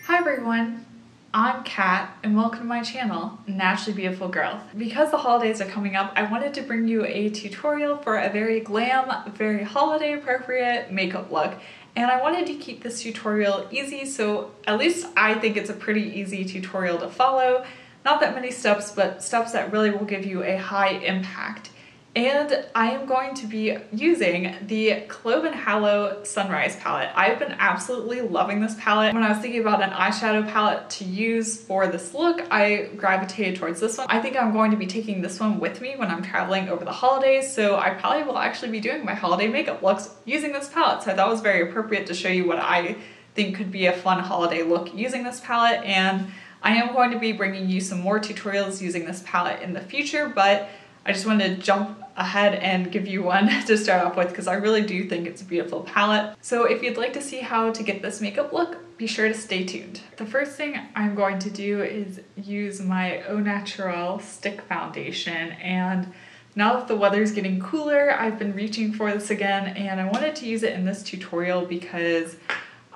Hi everyone, I'm Kat and welcome to my channel, Naturally Beautiful Girl. Because the holidays are coming up, I wanted to bring you a tutorial for a very glam, very holiday appropriate makeup look. And I wanted to keep this tutorial easy, so at least I think it's a pretty easy tutorial to follow. Not that many steps, but steps that really will give you a high impact. And I am going to be using the Clove Hallow Sunrise palette. I've been absolutely loving this palette. When I was thinking about an eyeshadow palette to use for this look, I gravitated towards this one. I think I'm going to be taking this one with me when I'm traveling over the holidays, so I probably will actually be doing my holiday makeup looks using this palette. So I thought it was very appropriate to show you what I think could be a fun holiday look using this palette. And I am going to be bringing you some more tutorials using this palette in the future, but I just wanted to jump ahead and give you one to start off with because I really do think it's a beautiful palette. So if you'd like to see how to get this makeup look, be sure to stay tuned. The first thing I'm going to do is use my Au Naturale stick foundation, and now that the weather's getting cooler, I've been reaching for this again, and I wanted to use it in this tutorial because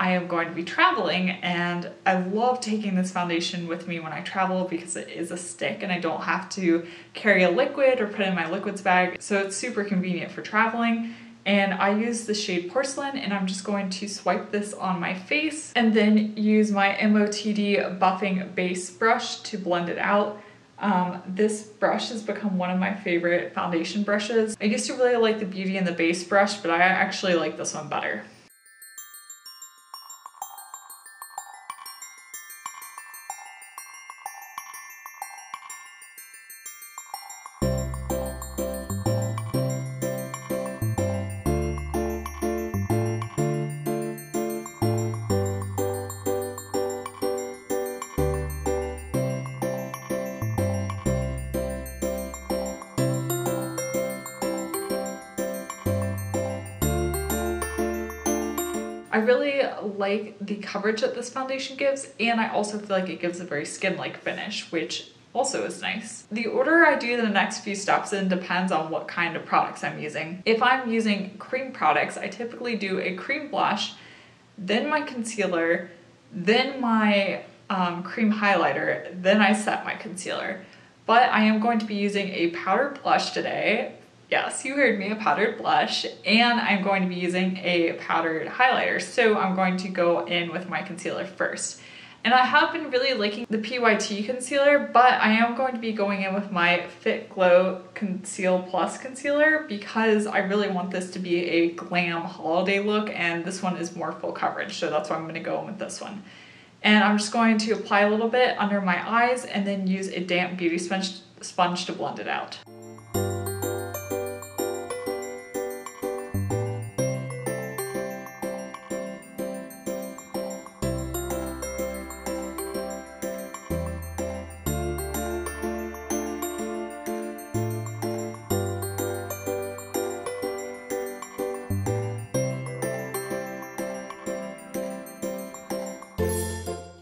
I am going to be traveling and I love taking this foundation with me when I travel because it is a stick and I don't have to carry a liquid or put it in my liquids bag, so it's super convenient for traveling. And I use the shade Porcelain, and I'm just going to swipe this on my face and then use my MOTD buffing base brush to blend it out. This brush has become one of my favorite foundation brushes. I used to really like the Beauty and the Base brush, but I actually like this one better. I really like the coverage that this foundation gives, and I also feel like it gives a very skin-like finish, which also is nice. The order I do the next few steps in depends on what kind of products I'm using. If I'm using cream products, I typically do a cream blush, then my concealer, then my cream highlighter, then I set my concealer. But I am going to be using a powdered blush today. Yes, you heard me, a powdered blush, and I'm going to be using a powdered highlighter. So I'm going to go in with my concealer first. And I have been really liking the PYT concealer, but I am going to be going in with my Fit Glow Conceal Plus concealer because I really want this to be a glam holiday look, and this one is more full coverage, so that's why I'm gonna go in with this one. And I'm just going to apply a little bit under my eyes and then use a damp beauty sponge to blend it out.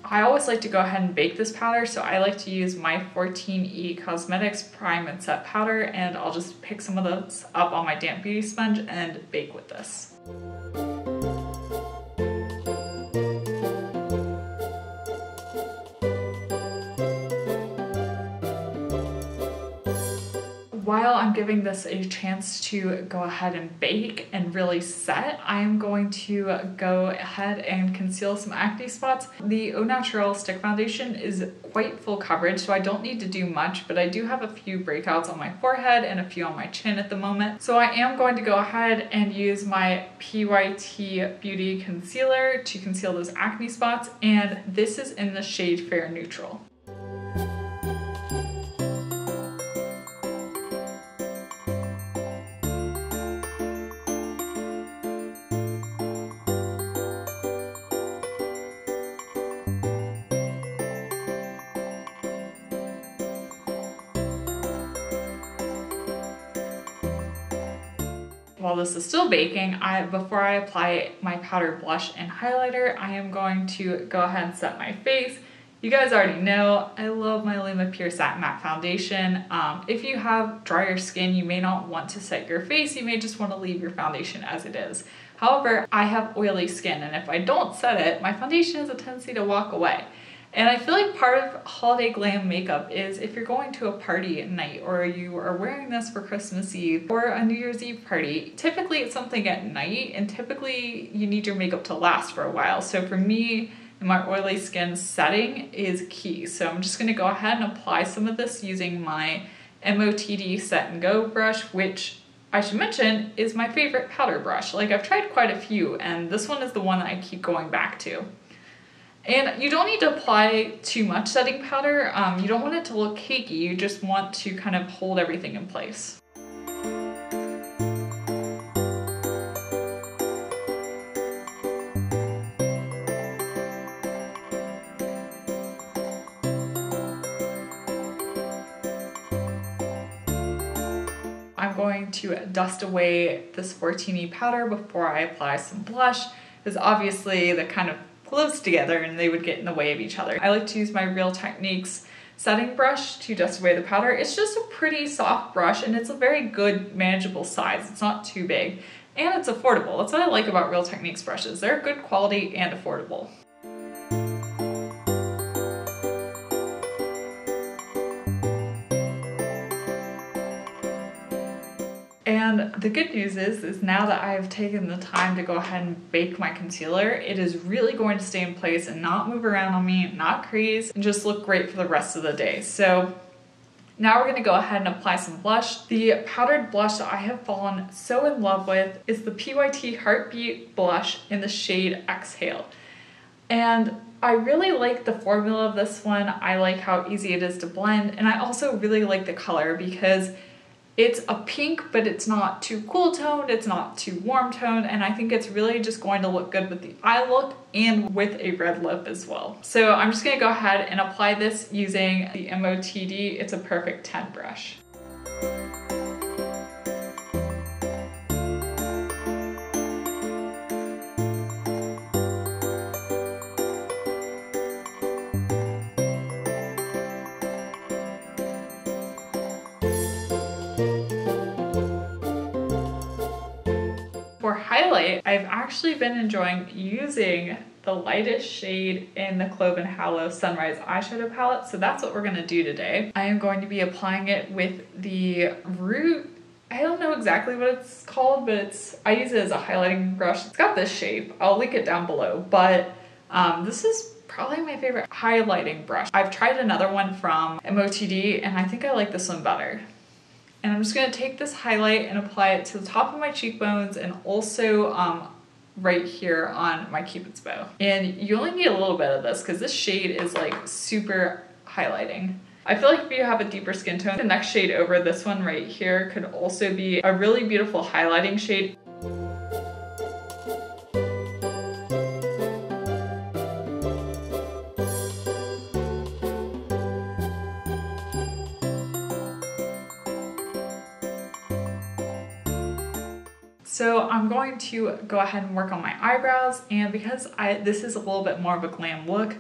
I always like to go ahead and bake this powder, so I like to use my 14E Cosmetics Prime and Set powder, and I'll just pick some of those up on my damp beauty sponge and bake with this. While I'm giving this a chance to go ahead and bake and really set, I am going to go ahead and conceal some acne spots. The Au Naturale Stick Foundation is quite full coverage, so I don't need to do much, but I do have a few breakouts on my forehead and a few on my chin at the moment. So I am going to go ahead and use my PYT Beauty Concealer to conceal those acne spots, and this is in the shade Fair Neutral. While this is still baking, before I apply my powdered blush and highlighter, I am going to go ahead and set my face You guys already know I love my Luma Pure Satin Matte Foundation. If you have drier skin, you may not want to set your face. You may just want to leave your foundation as it is. However, I have oily skin, and if I don't set it, my foundation has a tendency to walk away. And I feel like part of holiday glam makeup is if you're going to a party at night, or you are wearing this for Christmas Eve or a New Year's Eve party, typically it's something at night, and typically you need your makeup to last for a while. So for me, and my oily skin, setting is key. So I'm just gonna go ahead and apply some of this using my MOTD Set and Go brush, which I should mention is my favorite powder brush. Like, I've tried quite a few, and this one is the one that I keep going back to. And you don't need to apply too much setting powder. You don't want it to look cakey, you just want to kind of hold everything in place. I'm going to dust away this Fortini powder before I apply some blush, because obviously they're kind of close together and they would get in the way of each other. I like to use my Real Techniques setting brush to dust away the powder. It's just a pretty soft brush, and it's a very good manageable size. It's not too big, and it's affordable. That's what I like about Real Techniques brushes. They're good quality and affordable. And the good news is now that I've taken the time to go ahead and bake my concealer, it is really going to stay in place and not move around on me, not crease, and just look great for the rest of the day. So now we're gonna go ahead and apply some blush. The powdered blush that I have fallen so in love with is the PYT Heartbeat blush in the shade Exhale. And I really like the formula of this one. I like how easy it is to blend, and I also really like the color because it's a pink, but it's not too cool toned, it's not too warm toned, and I think it's really just going to look good with the eye look and with a red lip as well. So I'm just gonna go ahead and apply this using the MOTD It's a Perfect 10 brush. For highlight, I've actually been enjoying using the lightest shade in the Clove Hallow Sunrise eyeshadow palette, so that's what we're gonna do today. I am going to be applying it with the Root, I don't know exactly what it's called, but I use it as a highlighting brush. It's got this shape, I'll link it down below, but this is probably my favorite highlighting brush. I've tried another one from MOTD, and I think I like this one better. And I'm just gonna take this highlight and apply it to the top of my cheekbones and also right here on my Cupid's bow. And you only need a little bit of this because this shade is like super highlighting. I feel like if you have a deeper skin tone, the next shade over this one right here could also be a really beautiful highlighting shade. So I'm going to go ahead and work on my eyebrows, and because this is a little bit more of a glam look,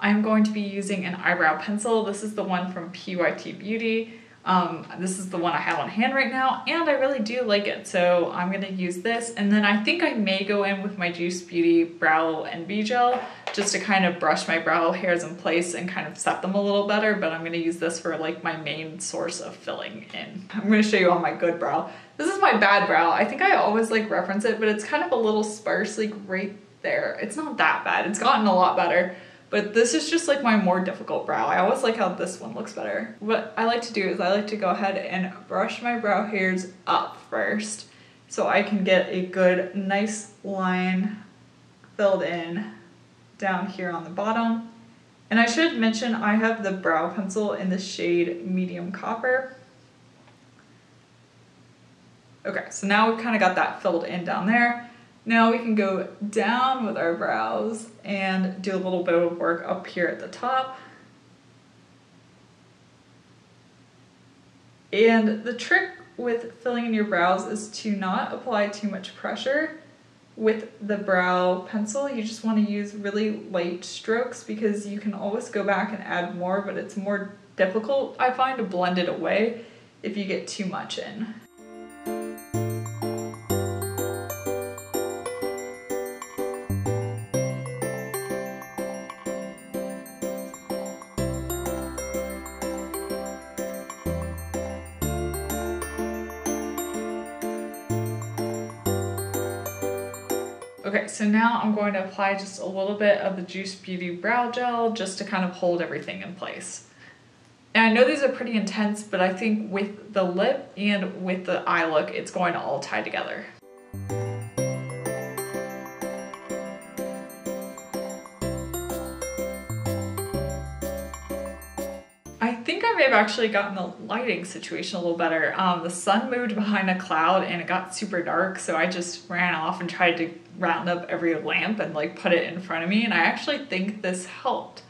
I'm going to be using an eyebrow pencil. This is the one from PYT Beauty. This is the one I have on hand right now, and I really do like it, so I'm gonna use this. And then I think I may go in with my Juice Beauty Brow NB Gel just to kind of brush my brow hairs in place and kind of set them a little better, but I'm gonna use this for like my main source of filling in. I'm gonna show you on my good brow. This is my bad brow. I think I always like reference it, but it's kind of a little sparse, like right there. It's not that bad. It's gotten a lot better, but this is just like my more difficult brow. I always like how this one looks better. What I like to do is I like to go ahead and brush my brow hairs up first so I can get a good, nice line filled in down here on the bottom. And I should mention I have the brow pencil in the shade Medium Copper. Okay, so now we've kind of got that filled in down there. Now we can go down with our brows and do a little bit of work up here at the top. And the trick with filling in your brows is to not apply too much pressure with the brow pencil, you just want to use really light strokes because you can always go back and add more, but it's more difficult, I find, to blend it away if you get too much in. Okay, so now I'm going to apply just a little bit of the Juice Beauty Brow Gel just to kind of hold everything in place. And I know these are pretty intense, but I think with the lip and with the eye look, it's going to all tie together. I think I may have actually gotten the lighting situation a little better. The sun moved behind a cloud and it got super dark, so I just ran off and tried to round up every lamp and like put it in front of me, and I actually think this helped.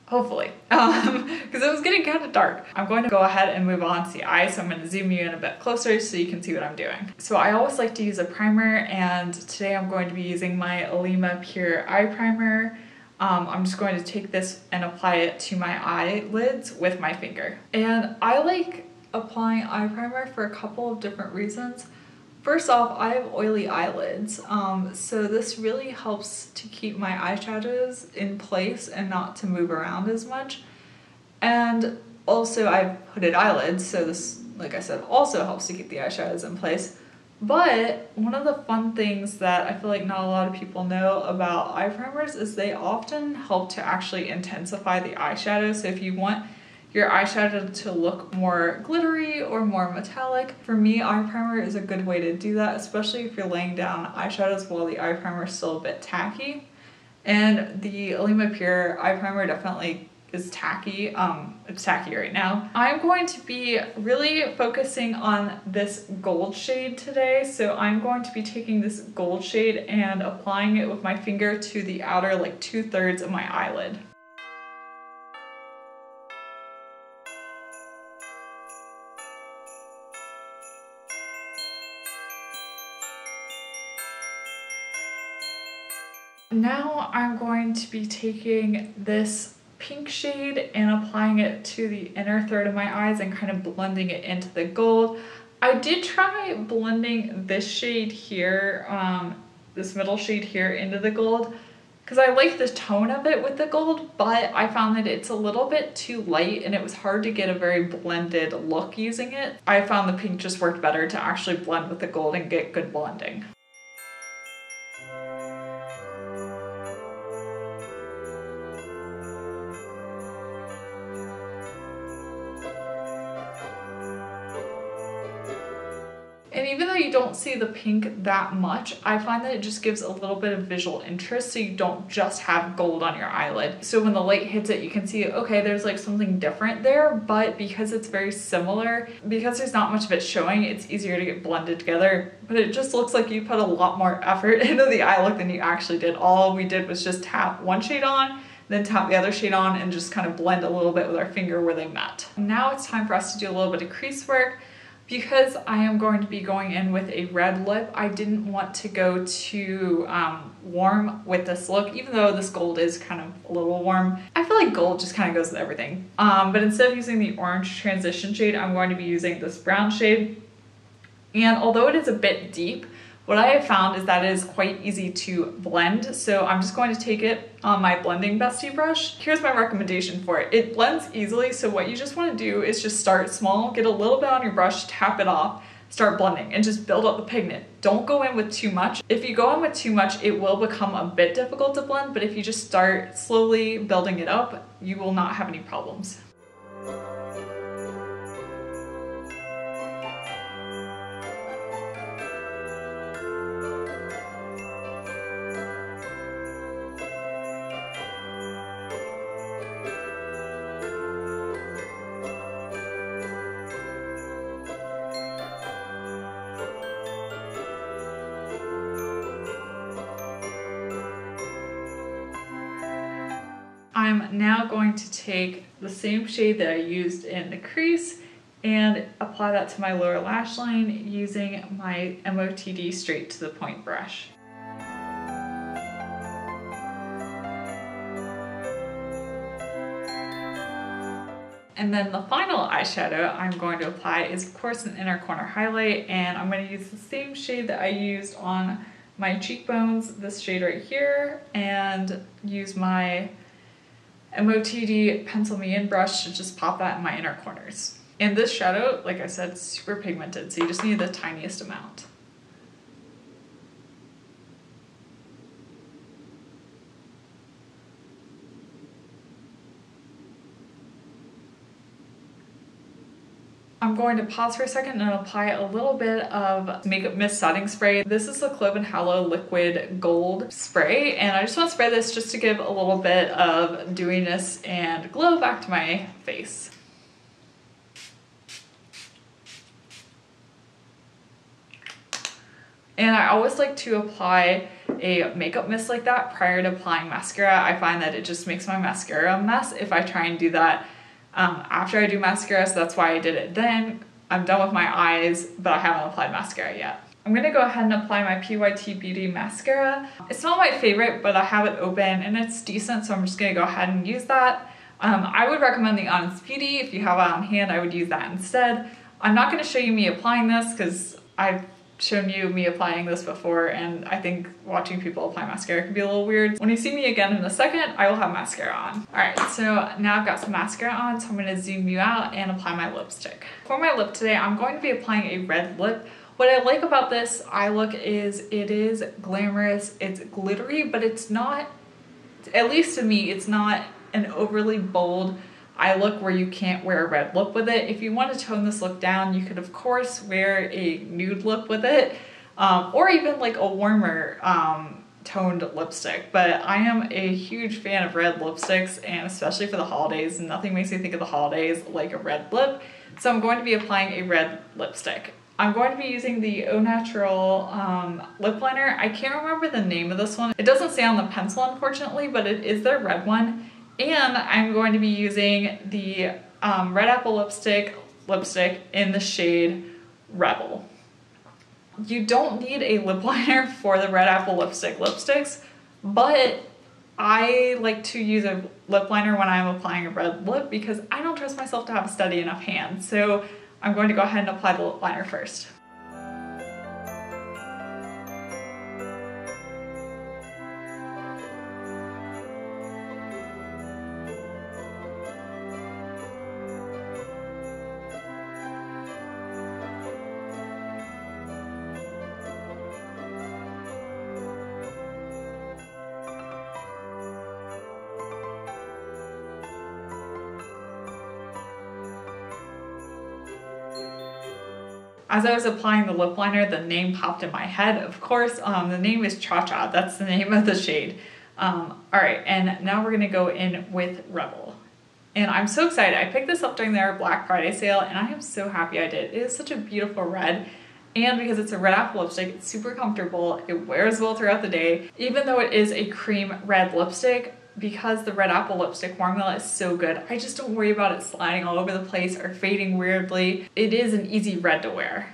Hopefully, because it was getting kind of dark. I'm going to go ahead and move on to the eyes, so I'm going to zoom you in a bit closer so you can see what I'm doing. So I always like to use a primer, and today I'm going to be using my Olema Pure Eye Primer. I'm just going to take this and apply it to my eyelids with my finger. And I like applying eye primer for a couple of different reasons. First off, I have oily eyelids, so this really helps to keep my eyeshadows in place and not to move around as much. And also I have hooded eyelids, so this, like I said, also helps to keep the eyeshadows in place. But one of the fun things that I feel like not a lot of people know about eye primers is they often help to actually intensify the eyeshadow. So if you want your eyeshadow to look more glittery or more metallic, for me, eye primer is a good way to do that, especially if you're laying down eyeshadows while the eye primer is still a bit tacky. And the Olema Pure Eye Primer definitely is tacky. It's tacky right now. I'm going to be really focusing on this gold shade today. So I'm going to be taking this gold shade and applying it with my finger to the outer like 2/3 of my eyelid. Now I'm going to be taking this pink shade and applying it to the inner third of my eyes and kind of blending it into the gold. I did try blending this shade here, this middle shade here into the gold, because I like the tone of it with the gold, but I found that it's a little bit too light and it was hard to get a very blended look using it. I found the pink just worked better to actually blend with the gold and get good blending. And even though you don't see the pink that much, I find that it just gives a little bit of visual interest so you don't just have gold on your eyelid. So when the light hits it, you can see, okay, there's like something different there, but because it's very similar, because there's not much of it showing, it's easier to get blended together. But it just looks like you put a lot more effort into the eye look than you actually did. All we did was just tap one shade on, then tap the other shade on and just kind of blend a little bit with our finger where they met. Now it's time for us to do a little bit of crease work. Because I am going to be going in with a red lip, I didn't want to go too warm with this look, even though this gold is kind of a little warm. I feel like gold just kind of goes with everything. But instead of using the orange transition shade, I'm going to be using this brown shade. And although it is a bit deep, what I have found is that it is quite easy to blend. So I'm just going to take it on my blending bestie brush. Here's my recommendation for it. It blends easily, so what you just want to do is just start small, get a little bit on your brush, tap it off, start blending, and just build up the pigment. Don't go in with too much. If you go in with too much, it will become a bit difficult to blend, but if you just start slowly building it up, you will not have any problems. I'm now going to take the same shade that I used in the crease and apply that to my lower lash line using my MOTD straight to the point brush. And then the final eyeshadow I'm going to apply is of course an inner corner highlight, and I'm going to use the same shade that I used on my cheekbones, this shade right here, and use my MOTD Pencil Me In brush to just pop that in my inner corners. And this shadow, like I said, is super pigmented, so you just need the tiniest amount. I'm going to pause for a second and apply a little bit of Makeup Mist setting spray. This is the Clove Hallow Liquid Gold spray, and I just want to spray this just to give a little bit of dewiness and glow back to my face. And I always like to apply a makeup mist like that prior to applying mascara. I find that it just makes my mascara a mess if I try and do that after I do mascara, so that's why I did it then. I'm done with my eyes, but I haven't applied mascara yet. I'm gonna go ahead and apply my PYT Beauty mascara. It's not my favorite, but I have it open and it's decent, so I'm just gonna go ahead and use that. I would recommend the Honest Beauty. If you have it on hand, I would use that instead. I'm not gonna show you me applying this because I've shown you me applying this before, and I think watching people apply mascara can be a little weird. When you see me again in a second, I will have mascara on. Alright, so now I've got some mascara on, so I'm going to zoom you out and apply my lipstick. For my lip today, I'm going to be applying a red lip. What I like about this eye look is it is glamorous, it's glittery, but it's not, at least to me, it's not an overly bold eye look where you can't wear a red lip with it. If you want to tone this look down, you could of course wear a nude lip with it, or even like a warmer toned lipstick. But I am a huge fan of red lipsticks, and especially for the holidays, nothing makes me think of the holidays like a red lip. So I'm going to be applying a red lipstick. I'm going to be using the Au Naturale Lip Liner. I can't remember the name of this one. It doesn't say on the pencil unfortunately, but it is their red one. And I'm going to be using the Red Apple lipstick in the shade Rebel. You don't need a lip liner for the Red Apple lipsticks, but I like to use a lip liner when I'm applying a red lip because I don't trust myself to have steady enough hands. So I'm going to go ahead and apply the lip liner first. As I was applying the lip liner, the name popped in my head. Of course, the name is Cha Cha. That's the name of the shade. All right, and now we're gonna go in with Rebel. And I'm so excited. I picked this up during their Black Friday sale, and I am so happy I did. It is such a beautiful red. And because it's a red apple lipstick, it's super comfortable. It wears well throughout the day. Even though it is a cream red lipstick, because the red apple lipstick formula is so good, I just don't worry about it sliding all over the place or fading weirdly. It is an easy red to wear.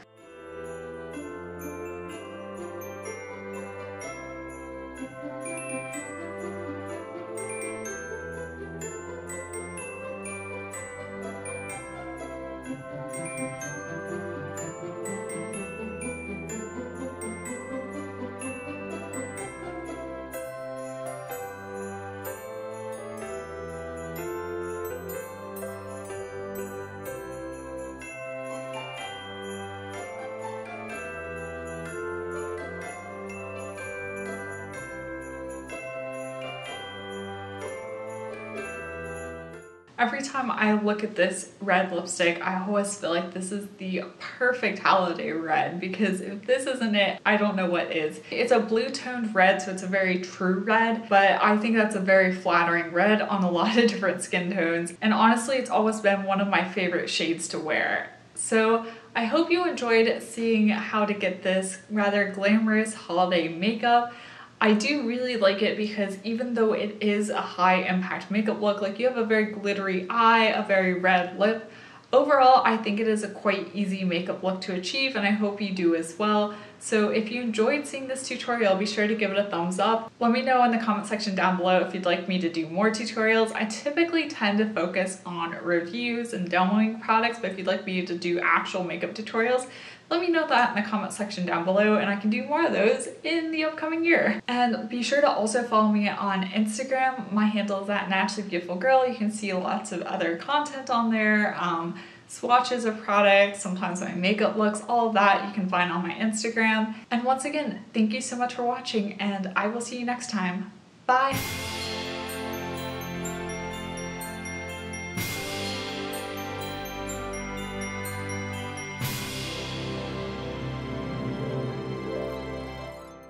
Every time I look at this red lipstick, I always feel like this is the perfect holiday red, because if this isn't it, I don't know what is. It's a blue toned red, so it's a very true red, but I think that's a very flattering red on a lot of different skin tones. And honestly, it's always been one of my favorite shades to wear. So I hope you enjoyed seeing how to get this rather glamorous holiday makeup. I do really like it because even though it is a high impact makeup look, like you have a very glittery eye, a very red lip, Overall, I think it is a quite easy makeup look to achieve, and I hope you do as well. So if you enjoyed seeing this tutorial, be sure to give it a thumbs up. Let me know in the comment section down below if you'd like me to do more tutorials. I typically tend to focus on reviews and demoing products, but if you'd like me to do actual makeup tutorials, let me know that in the comment section down below and I can do more of those in the upcoming year. And be sure to also follow me on Instagram. My handle is at naturallybeautifulgirl. You can see lots of other content on there, swatches of products, sometimes my makeup looks, all of that you can find on my Instagram. And once again, thank you so much for watching and I will see you next time. Bye!